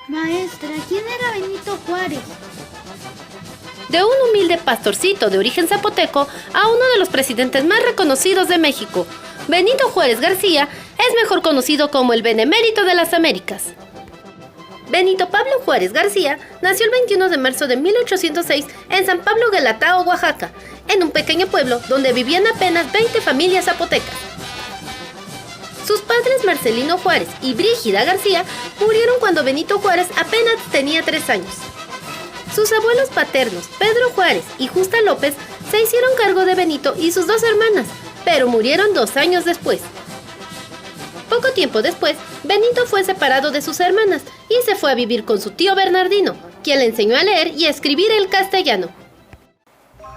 Maestra, ¿quién era Benito Juárez? De un humilde pastorcito de origen zapoteco a uno de los presidentes más reconocidos de México, Benito Juárez García es mejor conocido como el Benemérito de las Américas. Benito Pablo Juárez García nació el 21 de marzo de 1806 en San Pablo Guelatao, Oaxaca, en un pequeño pueblo donde vivían apenas 20 familias zapotecas. Sus padres Marcelino Juárez y Brígida García murieron cuando Benito Juárez apenas tenía 3 años. Sus abuelos paternos, Pedro Juárez y Justa López, se hicieron cargo de Benito y sus 2 hermanas, pero murieron 2 años después. Poco tiempo después, Benito fue separado de sus hermanas y se fue a vivir con su tío Bernardino, quien le enseñó a leer y a escribir el castellano.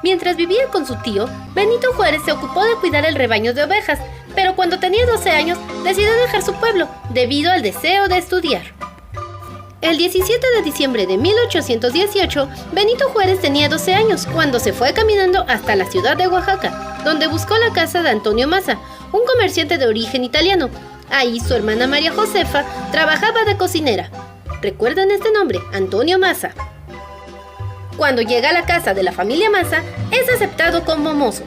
Mientras vivía con su tío, Benito Juárez se ocupó de cuidar el rebaño de ovejas, pero cuando tenía 12 años decidió dejar su pueblo debido al deseo de estudiar. El 17 de diciembre de 1818, Benito Juárez tenía 12 años cuando se fue caminando hasta la ciudad de Oaxaca, donde buscó la casa de Antonio Massa, un comerciante de origen italiano. Ahí su hermana María Josefa trabajaba de cocinera. ¿Recuerdan este nombre? Antonio Massa. Cuando llega a la casa de la familia Massa, es aceptado como mozo.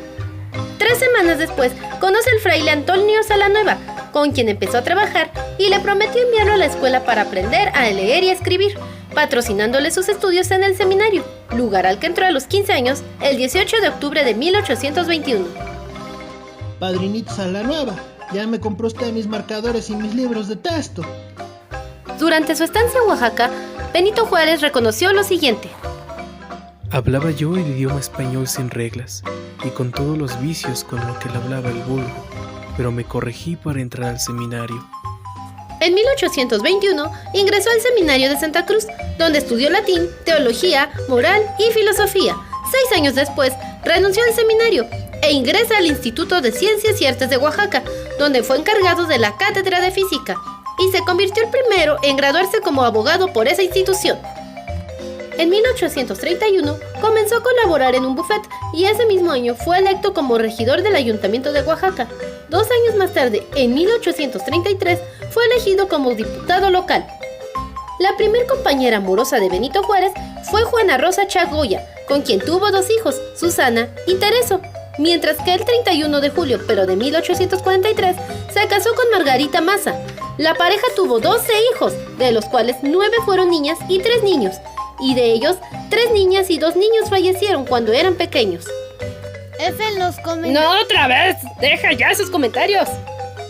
3 semanas después, conoce al fraile Antonio Salanueva, con quien empezó a trabajar y le prometió enviarlo a la escuela para aprender a leer y a escribir, patrocinándole sus estudios en el seminario, lugar al que entró a los 15 años, el 18 de octubre de 1821. Padrinito Salanueva, ya me compró usted mis marcadores y mis libros de texto. Durante su estancia en Oaxaca, Benito Juárez reconoció lo siguiente. Hablaba yo el idioma español sin reglas y con todos los vicios con lo que le hablaba el vulgo, pero me corregí para entrar al seminario. En 1821 ingresó al seminario de Santa Cruz, donde estudió latín, teología, moral y filosofía. 6 años después, renunció al seminario e ingresa al Instituto de Ciencias y Artes de Oaxaca, donde fue encargado de la cátedra de física y se convirtió el primero en graduarse como abogado por esa institución. En 1831 comenzó a colaborar en un bufet y ese mismo año fue electo como regidor del Ayuntamiento de Oaxaca. 2 años más tarde, en 1833, fue elegido como diputado local. La primer compañera amorosa de Benito Juárez fue Juana Rosa Chagoya, con quien tuvo 2 hijos, Susana y Tereso, mientras que el 31 de julio, pero de 1843, se casó con Margarita Massa. La pareja tuvo 12 hijos, de los cuales 9 fueron niñas y 3 niños, y de ellos 3 niñas y 2 niños fallecieron cuando eran pequeños. F en los comentarios. ¡No, otra vez! ¡Deja ya esos comentarios!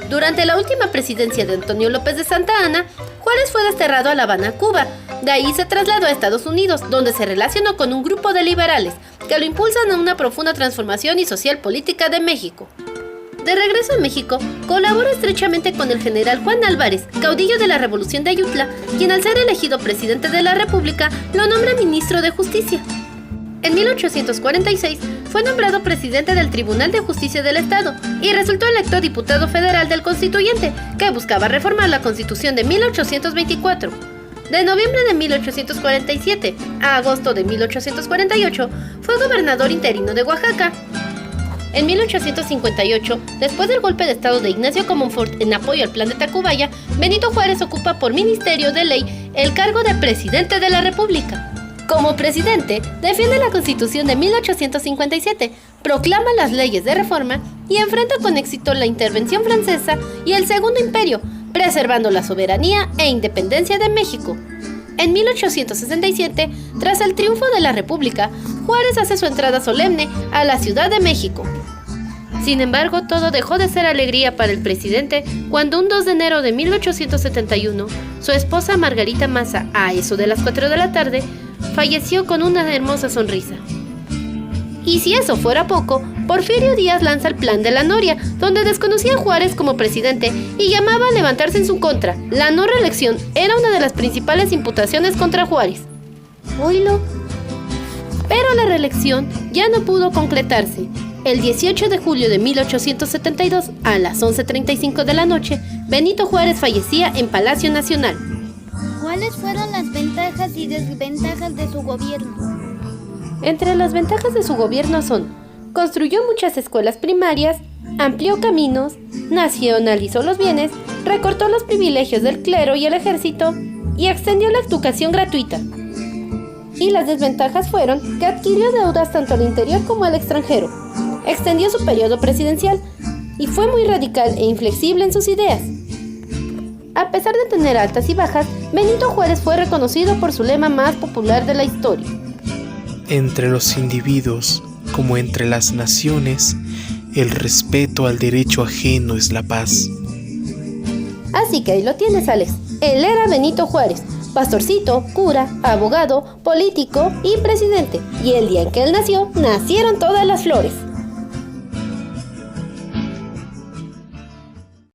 Durante la última presidencia de Antonio López de Santa Anna, Juárez fue desterrado a La Habana, Cuba. De ahí se trasladó a Estados Unidos, donde se relacionó con un grupo de liberales que lo impulsan a una profunda transformación y social política de México. De regreso a México, colabora estrechamente con el general Juan Álvarez, caudillo de la Revolución de Ayutla, quien al ser elegido presidente de la República, lo nombra ministro de Justicia. En 1846 fue nombrado presidente del Tribunal de Justicia del Estado y resultó electo diputado federal del Constituyente, que buscaba reformar la Constitución de 1824. De noviembre de 1847 a agosto de 1848 fue gobernador interino de Oaxaca. En 1858, después del golpe de estado de Ignacio Comonfort en apoyo al plan de Tacubaya, Benito Juárez ocupa por Ministerio de Ley el cargo de presidente de la República. Como presidente, defiende la Constitución de 1857, proclama las leyes de reforma y enfrenta con éxito la intervención francesa y el Segundo Imperio, preservando la soberanía e independencia de México. En 1867, tras el triunfo de la República, Juárez hace su entrada solemne a la Ciudad de México. Sin embargo, todo dejó de ser alegría para el presidente cuando un 2 de enero de 1871, su esposa Margarita Massa, a eso de las 4 de la tarde, falleció con una hermosa sonrisa. Y si eso fuera poco, Porfirio Díaz lanza el Plan de la Noria, donde desconocía a Juárez como presidente y llamaba a levantarse en su contra. La no reelección era una de las principales imputaciones contra Juárez. Oílo. Pero la reelección ya no pudo concretarse. El 18 de julio de 1872, a las 11:35 de la noche, Benito Juárez fallecía en Palacio Nacional. ¿Cuáles fueron las ventajas y desventajas de su gobierno? Entre las ventajas de su gobierno son: construyó muchas escuelas primarias, amplió caminos, nacionalizó los bienes, recortó los privilegios del clero y el ejército y extendió la educación gratuita. Y las desventajas fueron que adquirió deudas tanto al interior como al extranjero, extendió su periodo presidencial y fue muy radical e inflexible en sus ideas. A pesar de tener altas y bajas, Benito Juárez fue reconocido por su lema más popular de la historia. Entre los individuos, como entre las naciones, el respeto al derecho ajeno es la paz. Así que ahí lo tienes, Alex. Él era Benito Juárez, pastorcito, cura, abogado, político y presidente. Y el día en que él nació, nacieron todas las flores.